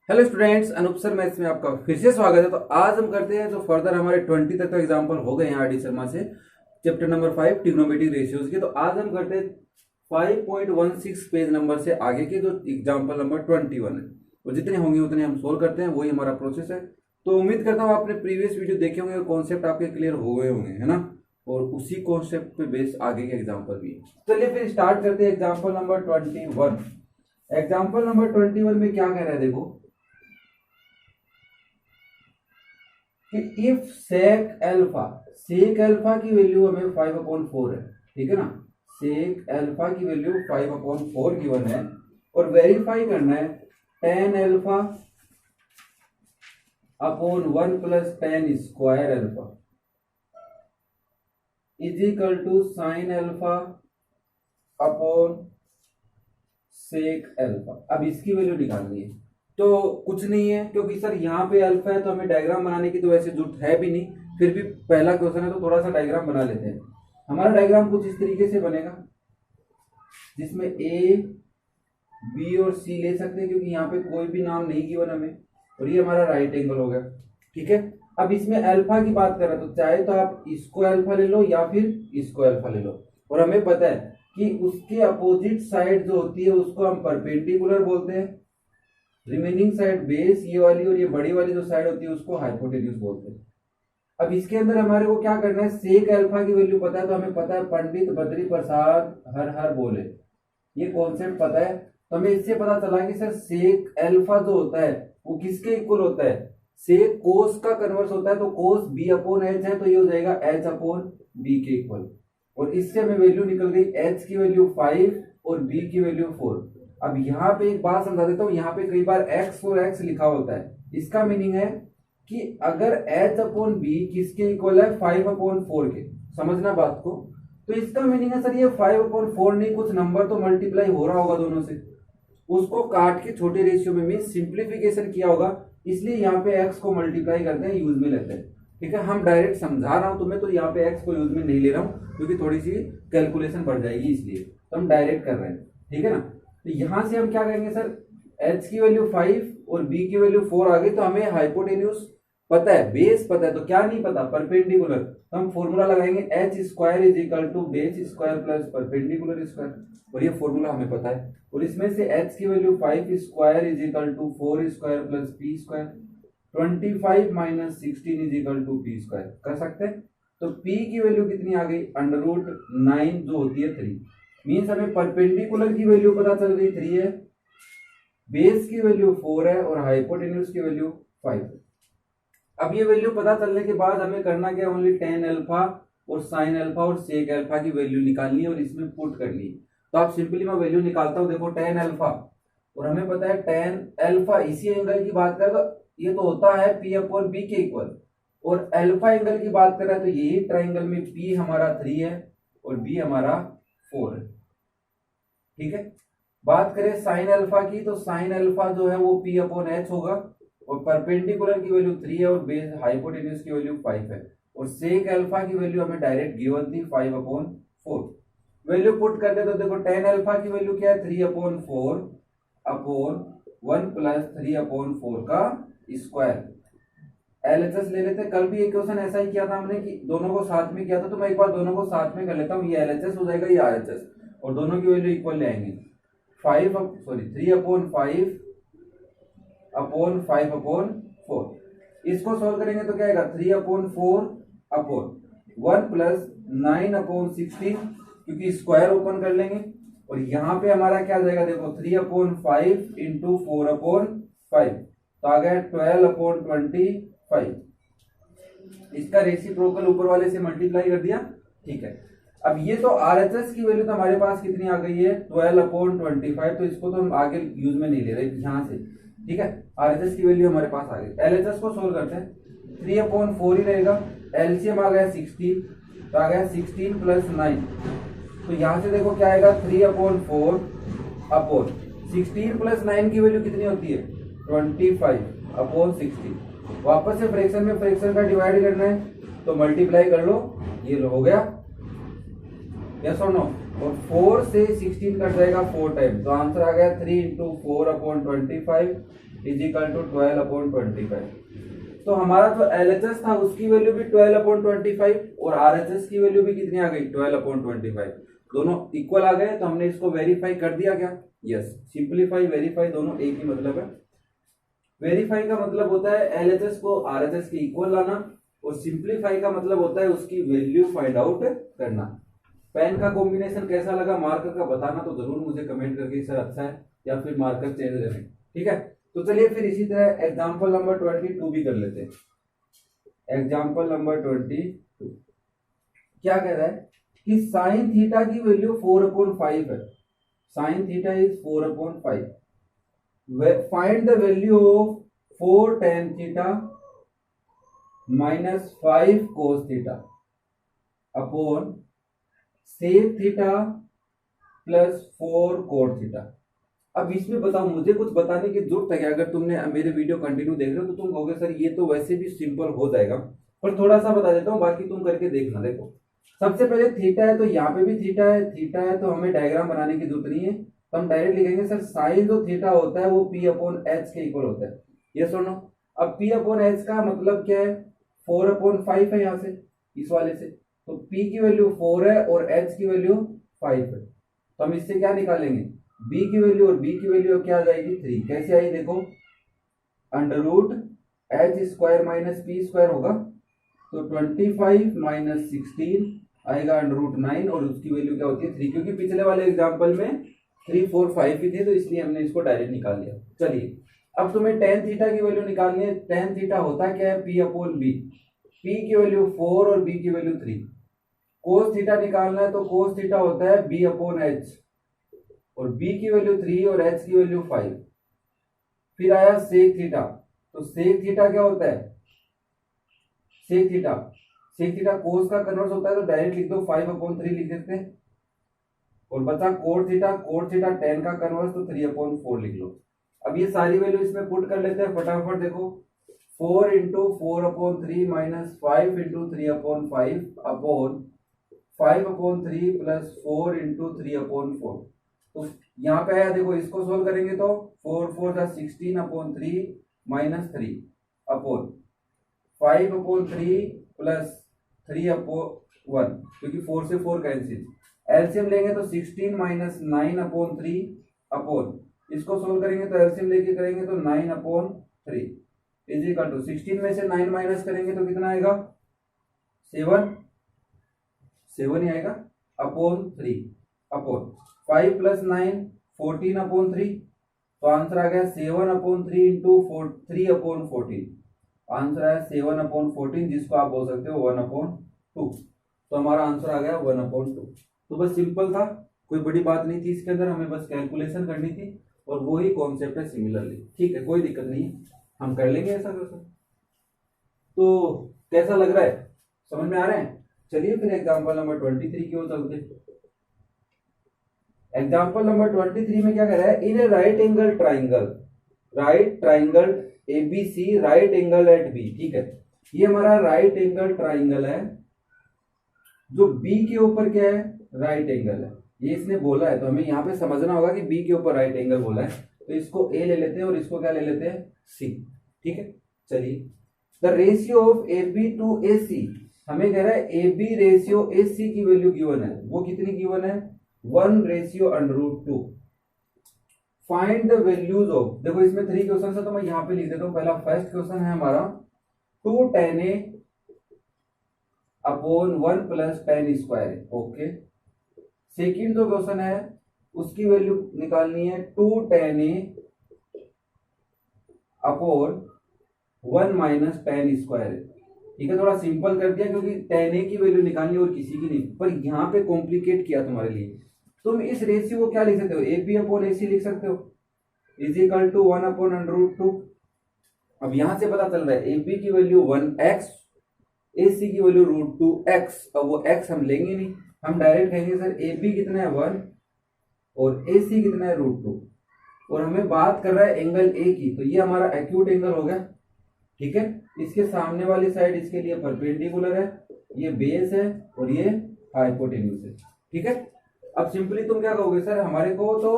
Hello students, Anoop sir maths में आपका फिर से स्वागत है। तो आज हम करते हैं जो फर्दर हमारे 20 तक का एग्जाम्पल हो गए हैं आर.डी. शर्मा से, चैप्टर नंबर 5 ट्रिग्नोमेट्रिक रेशियोज के। तो आज हम करते हैं 5.16 पेज नंबर से आगे के जो एग्जाम्पल नंबर 21 है। और जितने होंगे उतने हम सोल्व करते हैं, वही हमारा प्रोसेस है। तो उम्मीद करता हूँ आपने प्रीवियस वीडियो देखे होंगे और कॉन्सेप्ट आपके क्लियर हो गए होंगे, है ना। और उसी कॉन्सेप्ट पे बेस आगे के एग्जाम्पल भी है। चलिए फिर स्टार्ट करते हैं एग्जाम्पल नंबर 21। एग्जाम्पल नंबर 21 में क्या कह रहा है देखो कि इफ सेक अल्फा की वैल्यू हमें 5/4 है, ठीक है ना। सेक अल्फा की वैल्यू 5/4 गिवन है और वेरीफाई करना है tan alpha upon 1 plus tan square alpha is equal to sine alpha upon sec alpha. अब इसकी वैल्यू निकालनी है। तो कुछ नहीं है, क्योंकि सर यहाँ पे अल्फा है तो हमें डायग्राम बनाने की तो वैसे जरूरत है भी नहीं। फिर भी पहला क्वेश्चन है तो थोड़ा सा डायग्राम बना लेते हैं। हमारा डायग्राम कुछ इस तरीके से बनेगा जिसमें ए बी और सी ले सकते हैं, क्योंकि यहाँ पे कोई भी नाम नहीं गिवन हमें। और ये हमारा राइट एंगल हो गया, ठीक है। अब इसमें अल्फा की बात कर रहे तो चाहे तो आप इसको अल्फा ले लो या फिर इसको अल्फा ले लो। और हमें पता है कि उसके अपोजिट साइड जो होती है उसको हम परपेंडिकुलर बोलते हैं। रिमेनिंग साइड बेस ये वाली और ये बड़ी वाली जो साइड होती है उसको हाइपोटेन्यूज बोलते हैं। अब इसके अंदर हमारे को क्या करना है, सेक अल्फा की वैल्यू पता है तो हमें पता है पंडित बद्री प्रसाद हर हर बोले, ये कॉन्सेप्ट पता है। तो हमें इससे पता चला कि सर सेक अल्फा जो होता है वो किसके इक्वल होता है, सेक कोस का कन्वर्स होता है। तो कोस बी अपॉन एच है तो ये हो जाएगा एच अपॉन बी के इक्वल। और इससे हमें वैल्यू निकल गई, एच की वैल्यू 5 और बी की वैल्यू 4। अब यहाँ पे एक बात समझा देता हूँ, यहाँ पे कई बार x और x लिखा होता है। इसका मीनिंग है कि अगर h अपॉन बी किसके इक्वल है, 5/4 के, समझना बात को। तो इसका मीनिंग है सर ये 5/4 नहीं, कुछ नंबर तो मल्टीप्लाई हो रहा होगा दोनों से, उसको काट के छोटे रेशियो में मीन सिंप्लीफिकेशन किया होगा, इसलिए यहाँ पे x को मल्टीप्लाई करते हैं, यूज में लेते हैं, ठीक है। हम डायरेक्ट समझा रहा हूँ तुम्हें, तो यहाँ पे x को यूज में नहीं ले रहा हूँ क्योंकि थोड़ी सी कैलकुलेशन बढ़ जाएगी, इसलिए तो हम डायरेक्ट कर रहे हैं, ठीक है ना। तो यहां से हम क्या करेंगे सर, h की वैल्यू 5 और b की वैल्यू 4 आ गई। तो हमें हाइपोटेन्यूज पता है, बेस पता है, तो क्या नहीं पता, परपेंडिकुलर। तो हम फॉर्मूला लगाएंगे h square is equal to base square plus perpendicular square, और ये फॉर्मूला हमें पता है। और इसमें से h की value 5 square is equal to 4 square plus p square, 25 minus 16 is equal to p square कर सकते हैं। तो p की वैल्यू कितनी आ गई, √9 जो होती है 3। मीन्स हमें परपेंडिकुलर की वैल्यू पता चल गई 3 है, बेस की वैल्यू 4 है और हाइपोटेन्यूज की वैल्यू 5 है। अब ये वैल्यू पता चलने के बाद हमें करना क्या, ओनली tan अल्फा और sin अल्फा और sec अल्फा की वैल्यू निकालनी है और इसमें पुट करनी है। तो आप सिंपली मैं वैल्यू निकालता हूं, देखो tan अल्फा, और हमें पता है tan अल्फा इसी एंगल की बात करें तो ये तो होता है p/b के इक्वल, और अल्फा एंगल की बात कर रहा है तो यही ट्राइंगल में p हमारा 3 है और b हमारा 4 है, ठीक है। बात करें साइन अल्फा की, तो साइन अल्फा जो है वो p/h होगा, और परपेंडिकुलर की वैल्यू 3 है और बेस हाइपोटेन्यूज की वैल्यू 5 है, और सेक अल्फा की वैल्यू हमें डायरेक्ट गिवन थी 5/4। वैल्यू पुट करते तो देखो tan अल्फा की वैल्यू क्या है, 3/4 अपॉन 1 प्लस 3/4 का स्क्वायर। LHS ले लेते, कल भी एक क्वेश्चन ऐसा ही किया था हमने कि दोनों को साथ में किया था, तो मैं एक बार दोनों को साथ में कर लेता हूँ। ये LHS हो जाएगा, ये RHS, और दोनों की वैल्यू इक्वल ले आएंगे। 3/5 अपॉन 5/4। इसको सॉल्व करेंगे तो क्या आएगा, 3/4 अपॉन 1 प्लस 9/16, क्योंकि स्क्वायर ओपन कर लेंगे। और यहाँ पे हमारा क्या जाएगा, देखो 3/5 इंटू 4/5, तो आ गया 12/25। इसका रेसिप्रोकल ऊपर वाले से मल्टीप्लाई कर दिया, ठीक है। अब ये तो RHS की वैल्यू तो हमारे पास कितनी आ गई है, 12/25। तो इसको तो हम आगे यूज में नहीं ले रहे यहाँ से, ठीक है। RHS की वैल्यू हमारे पास आ गई। LHS को सोल्व करते हैं, 3/4 ही रहेगा। LCM आ गया 16, तो आ गया 16 प्लस 9। तो यहाँ से देखो क्या आएगा, 3/4 अपॉन 16 प्लस 9 की वैल्यू कितनी होती है, 25/16। वापस से फ्रैक्शन में फ्रैक्शन का डिवाइड करना है तो मल्टीप्लाई कर लो, ये हो गया, यस और नो। और 4 से 16 कट जाएगा 4 टाइम, तो आंसर आ गया 3 इंटू 4/25 इज इक्वल टू 12/25। तो हमारा जो LHS था उसकी वैल्यू भी 12/25 और RHS की वैल्यू भी कितनी आ गई 12/25, दोनों इक्वल आ गए। तो हमने इसको वेरीफाई कर दिया क्या? यस। सिंपलीफाई वेरीफाई दोनों एक ही मतलब है। वेरीफाई का मतलब होता है LHS को RHS के इक्वल लाना और सिंपलीफाई का मतलब होता है उसकी वैल्यू फाइंड आउट करना। पेन का कॉम्बिनेशन कैसा लगा, मार्कर का बताना तो जरूर मुझे कमेंट करके सर अच्छा है या फिर मार्कर चेंज करें, ठीक है। तो चलिए फिर इसी तरह एग्जांपल नंबर 22 भी कर लेते हैं। एग्जांपल नंबर 22 क्या कह रहा है कि साइन थीटा की वैल्यू 4/5 है। Sine theta is 4/5। Find the value of 4 tan theta minus 5 cos theta upon sec theta plus 4 cot theta. अब इसमें बताओ, मुझे कुछ बताने की जरूरत है कि अगर तुमने मेरे वीडियो कंटिन्यू देख रहे हो तो तुम कहोगे सर ये तो वैसे भी सिंपल हो जाएगा, पर थोड़ा सा बता देता हूँ, बाकी तुम करके देखना। देखो सबसे पहले थीटा है तो यहाँ पे भी थीटा है तो हमें डायग्राम बनाने की जरूरत नहीं है, तो हम डायरेक्ट लिखेंगे सर साइन जो थीटा होता है वो P/H के इक्वल होता है। ये सुनो, अब P/H का मतलब क्या है, 4/5 है यहाँ से इस वाले से, तो P की वैल्यू 4 है और H की वैल्यू 5 है। तो हम इससे क्या निकालेंगे, B की वैल्यू, और B की वैल्यू क्या आ जाएगी 3। कैसे आई देखो, under root H square minus P square होगा, तो 25 माइनस 16 आएगा अंडर रूट 9 और उसकी वैल्यू क्या होती है 3, क्योंकि पिछले वाले एग्जांपल में 3 4 5 ही थे तो इसलिए हमने इसको डायरेक्ट निकाल लिया। चलिए अब तुम्हें tan थीटा की वैल्यू निकालनी है। tan थीटा होता क्या है P/B, P की वैल्यू 4 और B की वैल्यू 3। cos थीटा निकालना है तो cos थीटा होता है B/H और B की वैल्यू 3 और H की वैल्यू 5। फिर आया सेक थीटा, तो सेक थीटा क्या होता है, सेक थीटा कोस का कन्वर्स होता है तो डायरेक्ट लिख दो 5/3 लिख देते हैं। और बचा कोट थीटा tan का कन्वर्स तो 3/4 लिख लो। अब ये सारी वैल्यू इसमें पुट कर लेते हैं फटाफट। देखो 4 into 4/3 minus 5 into 3/5 upon 5/3 plus 4 into 3/4। तो यहाँ पे आया, देखो इसको सोल्व करेंगे तो 4 4 16/3 माइनस 3 अपॉन 5/3 प्लस 3/1, क्योंकि 4 से 4 कैंसिल। एलसीएम लेंगे तो 16 माइनस 9/3 अपॉन, इसको सोल्व करेंगे तो एलसीएम लेके करेंगे तो 9/3 इज इक्वल टू 16 में से 9 माइनस करेंगे तो कितना आएगा 7 ही आएगा अपॉन 3 अपॉन 5 प्लस 9 14/3। तो आंसर आ गया 7/3 इंटू 3/14। आंसर आया 7/14, जिसको आप बोल सकते हो 1/2। तो हमारा आंसर आ गया 1/2। तो बस सिंपल था, कोई बड़ी बात नहीं थी इसके अंदर, हमें बस कैलकुलेशन करनी थी और वो ही कॉन्सेप्ट है सिमिलरली। ठीक है, कोई दिक्कत नहीं है, हम कर लेंगे ऐसा वैसा। तो कैसा लग रहा है, समझ में आ रहा है? चलिए फिर एग्जांपल नंबर 23 की ओर चलते हैं। एग्जांपल नंबर 23 में क्या कह रहा है, in a right angle triangle ABC right angle at B। ठीक है, ये हमारा राइट एंगल ट्राइंगल है जो B के ऊपर क्या है, राइट एंगल है। ये इसने बोला है तो हमें यहाँ पे समझना होगा कि B के ऊपर राइट एंगल बोला है, तो इसको A ले लेते हैं और इसको क्या ले लेते हैं C। ठीक है, चलिए the ratio of AB to AC, हमें कह रहा है AB रेशियो AC की वैल्यू गिवन है, वो कितनी गिवन है 1/√2। फाइंड द वैल्यूज ऑफ, देखो इसमें 3 क्वेश्चन है तो मैं यहाँ पे लिख देता हूँ। पहला फर्स्ट क्वेश्चन है हमारा 2 tan A upon 1 plus tan square. Okay, second जो क्वेश्चन है उसकी वैल्यू निकालनी है 2 tan A upon 1 minus tan square. ठीक है, थोड़ा सिंपल कर दिया क्योंकि tan A की वैल्यू निकालनी और किसी की नहीं, पर यहाँ पे कॉम्प्लिकेट किया तुम्हारे लिए। तुम इस रेशियो को क्या लिख सकते हो, AB अपॉन AC लिख सकते हो, इज इक्वल टू 1/√2। अब यहां से पता चल रहा है AB की वैल्यू 1x, AC की वैल्यू √2x। अब वो x हम लेंगे नहीं, हम डायरेक्ट कहेंगे सर AB कितना है 1 और AC कितना है √2, और हमें बात कर रहा है एंगल A की, तो ये हमारा एक्यूट एंगल हो गया। ठीक है, इसके सामने वाली साइड इसके लिए परपेंडिकुलर है, ये बेस है और ये हाइपोटेन्यूज है। ठीक है, अब सिंपली तुम क्या कहोगे सर हमारे को तो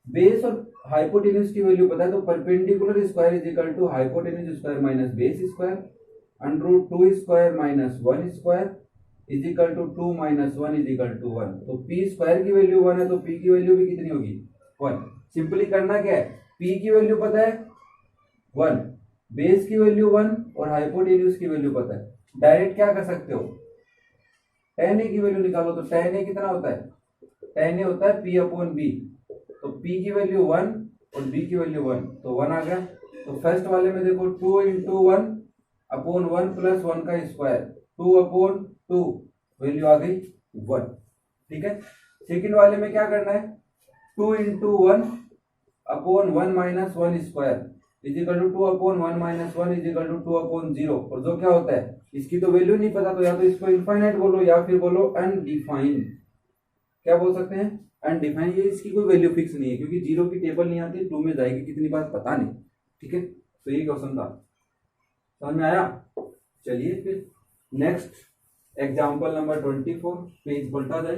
बेस और हाइपोटेन्यूज की वैल्यू पता है, तो perpendicular square is equal to hypotenuse square minus base square under root 2 square minus 1 square is equal to 2 minus 1 is equal to 1। तो पी स्क्वायर की वैल्यू 1 है, तो पी की वैल्यू भी कितनी होगी 1। सिंपली करना क्या है, पी की वैल्यू पता है 1, बेस की वैल्यू 1 और हाइपोटेन्यूज की वैल्यू पता है, डायरेक्ट क्या कर सकते हो tan a की वैल्यू निकालो। तो tan a कितना होता है, tan a होता है p अपॉन बी। तो p की वैल्यू 1 और b की वैल्यू 1, तो 1 आ गया। तो फर्स्ट वाले में देखो 2 इंटू 1 अपॉन 1 प्लस 1 का स्क्वायर, 2 अपॉन 2 वैल्यू आ गई 1। ठीक है, सेकंड वाले में क्या करना है, 2 into 1 upon 1 minus 1 square is equal to 2 upon 1 minus 1 is equal to 2 upon 0। और जो क्या होता है, इसकी तो वैल्यू नहीं पता, तो या तो इसको इनफाइनाइट बोलो या फिर बोलो अनडिफाइंड। क्या बोल सकते हैं, अनडिफाइंड। ये इसकी कोई वैल्यू फिक्स नहीं है, क्योंकि 0 की टेबल नहीं आती, 2 में जाएगी कितनी बार पता नहीं। ठीक है, तो ये क्वेश्चन था, समझ में आया। चलिए फिर नेक्स्ट एग्जाम्पल नंबर 24, पेज पलटा जाए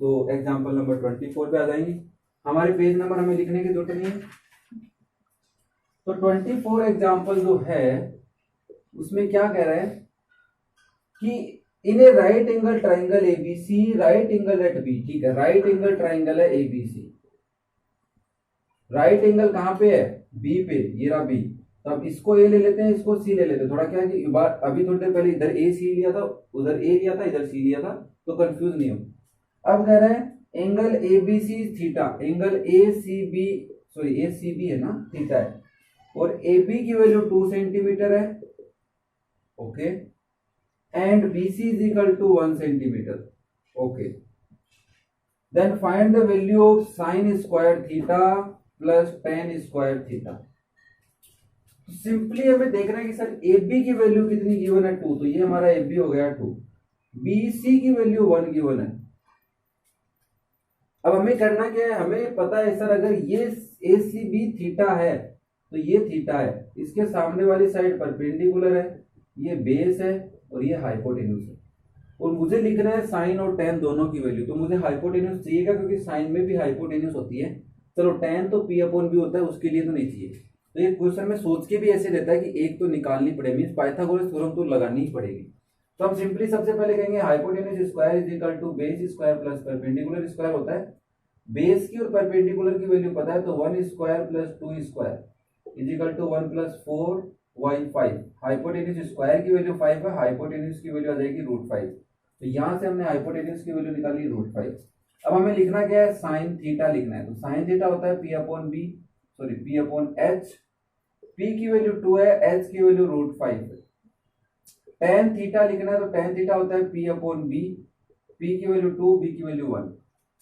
तो एग्जाम्पल नंबर 24 पे आ जाएंगे। हमारे पेज नंबर हमें लिखने की जरूरत नहीं है। तो 24 एग्जाम्पल जो है उसमें क्या कह रहा है कि in a right angle triangle ABC right angle at B. ठीक है, राइट एंगल ट्राइंगल है एबीसी, राइट एंगल कहां पे है, बी पे, ये रहा बी। तो अब इसको ए ले लेते हैं, इसको सी ले लेते हैं। थोड़ा क्या है कि अभी थोड़ी देर पहले इधर ए सी लिया था, उधर ए लिया था, इधर सी लिया था, तो कंफ्यूज नहीं हो। अब कह रहा है angle ABC theta, angle A C B, sorry A C B है ना, थीटा है, और ए बी की वैल्यू 2 सेंटीमीटर है। Okay, and BC is equal to 1 centimeter. Okay. Then find the value of sin square theta plus tan square theta. Simply हमें देखना है कि सर AB की वैल्यू कितनी गिवन है 2, तो ये हमारा AB हो गया 2, BC की वैल्यू 1 गिवन है। अब हमें करना क्या है, हमें पता है सर अगर ये ACB थीटा है तो ये थीटा है, इसके सामने वाली साइड परपेंडिकुलर है, ये बेस है और ये हाइपोटेन्यूज है, और मुझे लिखना है साइन और टेन दोनों की वैल्यू। तो मुझे हाइपोटेन्यूज चाहिएगा क्योंकि साइन में भी हाइपोटेन्यूज होती है। चलो टेन तो पी अपॉन बी होता है, उसके लिए तो नहीं चाहिए। तो ये क्वेश्चन में सोच के भी ऐसे रहता है कि एक तो निकालनी पड़ेगी, मींस पाइथागोरस थ्योरम तो लगानी ही पड़ेगी। तो हम सिंपली सबसे पहले कहेंगे hypotenuse square is equal to base square plus perpendicular square होता है। बेस की और परपेंडिकुलर की वैल्यू पता है, तो 1 square plus 2 square is equal to 1 plus 4 y5। Hypotenuse square की वैल्यू 5 है, हाइपोटेन्यूज की वैल्यू आ जाएगी √5। तो यहां से हमने हाइपोटेन्यूज की वैल्यू निकाली √5। अब हमें लिखना क्या है, साइन थीटा लिखना है। तो साइन थीटा होता है p upon b, sorry p upon h। p की वैल्यू 2 है, h की वैल्यू √5 है। tan थीटा लिखना है, तो tan थीटा होता है p अपॉन बी, p की वैल्यू 2, b की वैल्यू 1।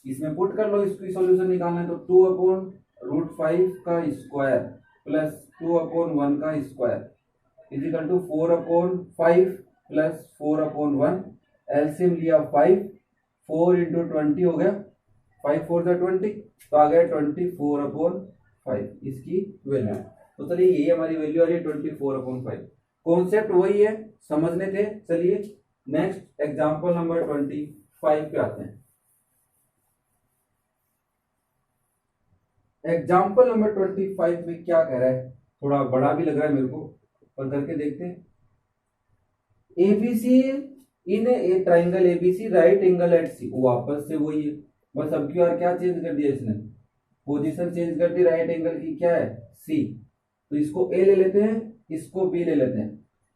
इसमें पुट कर लो, इसकी सॉल्यूशन निकालना है, तो 2 अपॉन √5 का स्क्वायर प्लस 2 अपॉन 1 का square is equal to 4 upon 5 plus 4 upon 1। LCM लिया 5, 4 इंटू 20 हो गया, 5 4 जा 20, तो आ गया 24 अपॉन 5 इसकी वैल्यू। तो चलिए ये हमारी वैल्यू आ रही है 24 अपॉन 5। कॉन्सेप्ट वही है, समझने थे। चलिए नेक्स्ट एग्जाम्पल नंबर 25 पे आते हैं। एग्जाम्पल नंबर 25 में क्या कह रहा है, थोड़ा बड़ा भी लग रहा है मेरे को, पर करके देखते हैं। ABC in a triangle ABC right angle at C, वो वापस से वही है, बस अब की बार क्या चेंज कर दिया इसने, पोजीशन चेंज कर दी, राइट एंगल की क्या है सी। तो इसको ए ले लेते हैं, इसको बी ले लेते हैं,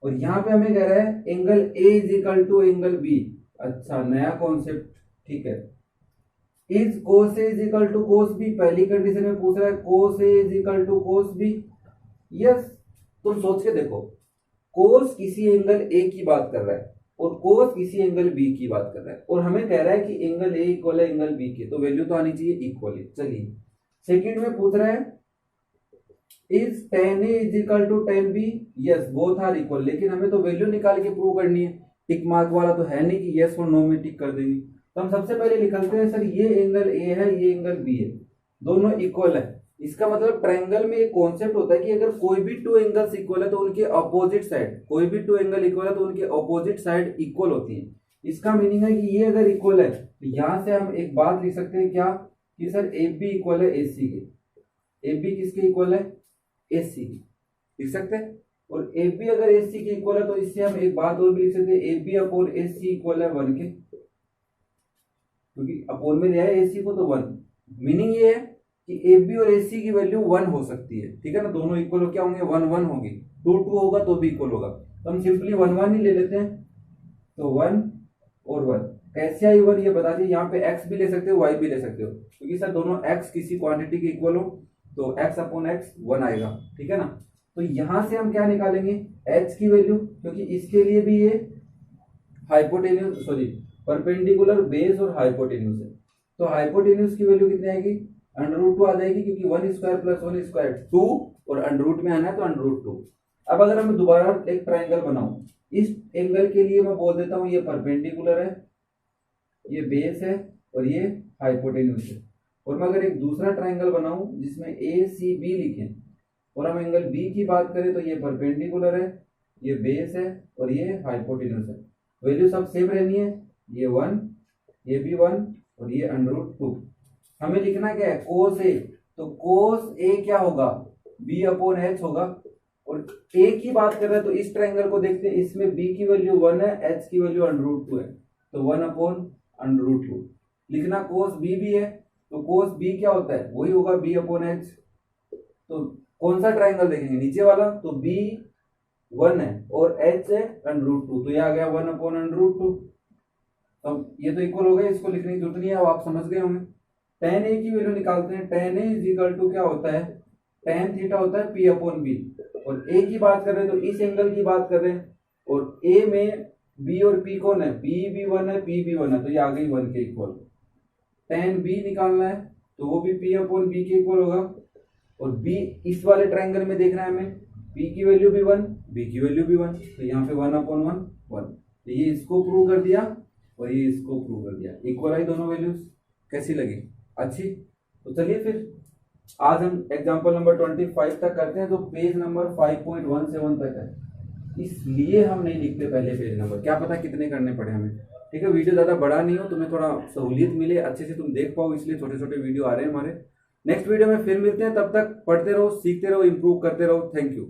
और यहां पे हमें कह रहा है angle A is equal to angle B. अच्छा नया कॉन्सेप्ट, ठीक है। Is cos A is equal to cos B, पहली कंडीशन में पूछ रहा है cos A is equal to cos B. Yes, तुम सोच के देखो, कोस किसी एंगल ए की बात कर रहा है और कोस किसी एंगल बी की बात कर रहा है, और हमें कह रहा है कि एंगल ए इक्वल है एंगल बी के, तो वैल्यू तो आनी चाहिए इक्वली। चलिए सेकंड में पूछ रहा है is tan A is equal to tan B. Yes, both are equal, लेकिन हमें तो वैल्यू निकाल के प्रूव करनी है, टिक मार्क वाला तो है नहीं कि यस और नो में टिक कर देंगे। तो हम सबसे पहले निकलते हैं, सर ये एंगल ए है, ये एंगल बी है, दोनों इक्वल है। इसका मतलब ट्रायंगल में एक कॉन्सेप्ट होता है कि अगर कोई भी 2 एंगल्स इक्वल है तो उनके अपोजिट साइड, कोई भी 2 एंगल इक्वल है तो उनके अपोजिट साइड इक्वल होती है। इसका मीनिंग है कि ये अगर इक्वल है तो यहां से हम एक बात लिख सकते हैं क्या, कि सर ए बी इक्वल है ए सी के। ए बी किसके इक्वल है, ए सी की, लिख सकते हैं। और ए बी अगर ए सी के इक्वल है तो इससे हम एक बात और भी लिख सकते हैं, A B upon A C equal है 1 के, क्योंकि अपोन में दिया है ए सी को तो 1। मीनिंग ये है कि ए बी और ए सी की वैल्यू 1 हो सकती है, ठीक है ना, दोनों इक्वल क्या होंगे, 1 1 होगी, 2 2 होगा तो भी इक्वल होगा, तो हम सिंपली 1 1 ही ले लेते हैं। तो 1 और 1 कैसे आई 1 ये बता दिए। यहाँ पे x भी ले सकते हो y भी ले सकते हो, क्योंकि सर दोनों x किसी क्वांटिटी के इक्वल हो तो x अपॉन x 1 आएगा, ठीक है ना। तो यहां से हम क्या निकालेंगे, h की वैल्यू, क्योंकि इसके लिए भी ये हाइपोटेन्यूज सॉरी परपेंडिकुलर बेस और हाइपोटेन्यूज है, तो हाइपोटेन्यूज की वैल्यू कितनी आएगी, √2 आ जाएगी, क्योंकि 1 स्क्वायर प्लस 1 स्क्वायर 2 और √रूट में आना है तो √2। अब अगर हम दोबारा एक ट्राइंगल बनाऊं, इस एंगल के लिए मैं बोल देता हूं ये परपेंडिकुलर है, ये बेस है और ये हाइपोटेन्यूज है। और मैं अगर एक दूसरा ट्राइंगल बनाऊं जिसमें ए सी बी लिखे और हम एंगल बी की बात करें तो ये परपेंडिकुलर है, ये बेस है और ये हाइपोटेन्यूज है। वैल्यू सब सेम रहनी है, ये 1 ये भी 1 और ये √2। हमें लिखना क्या है, कोस ए, तो कोस ए क्या होगा, बी अपॉन एच होगा। और ए की बात कर रहे हैं तो इस ट्राइंगल को देखते हैं, इसमें बी की वैल्यू 1 है, एच की वैल्यू √2 है, तो 1 अपॉन √2 लिखना। कोस बी भी है तो कोस बी क्या होता है, वही होगा बी अपॉन एच। तो कौन सा ट्राइंगल देखेंगे, नीचे वाला, तो बी 1 है और एच है √2, तो ये आ गया 1 अपॉन √2। अब ये तो इक्वल हो गया, इसको लिखने की जरूरत नहीं है, अब आप समझ गए होंगे। tan a की वैल्यू निकालते हैं, tan a is equal to क्या होता है, tan थीटा होता है p अपॉन बी। और a की बात कर रहे हैं तो इस एंगल की बात कर रहे हैं, और a में b और p कौन है, b भी 1 है p भी 1 है, तो ये आ गई 1 के इक्वल। tan b निकालना है तो वो भी p अपॉन b के इक्वल होगा। और b इस वाले ट्राइंगल में देखना है हमें, p की वैल्यू भी 1 b की वैल्यू भी 1, तो यहाँ पे 1 अपॉन 1 1। तो ये इसको प्रूव कर दिया और ये इसको प्रूव कर दिया, इक्वल आई दोनों वैल्यूज। कैसी लगी, अच्छी। तो चलिए फिर आज हम एग्जांपल नंबर 25 तक करते हैं, जो पेज नंबर 5.17 तक है, इसलिए हम नहीं लिखते पहले पेज नंबर, क्या पता कितने करने पड़े हमें, ठीक है। वीडियो ज्यादा बड़ा नहीं हो, तुम्हें थोड़ा सहूलियत मिले, अच्छे से तुम देख पाओ, इसलिए छोटे छोटे वीडियो आ रहे हैं हमारे। नेक्स्ट वीडियो में फिर मिलते हैं, तब तक पढ़ते रहो, सीखते रहो, इंप्रूव करते रहो। Thank you.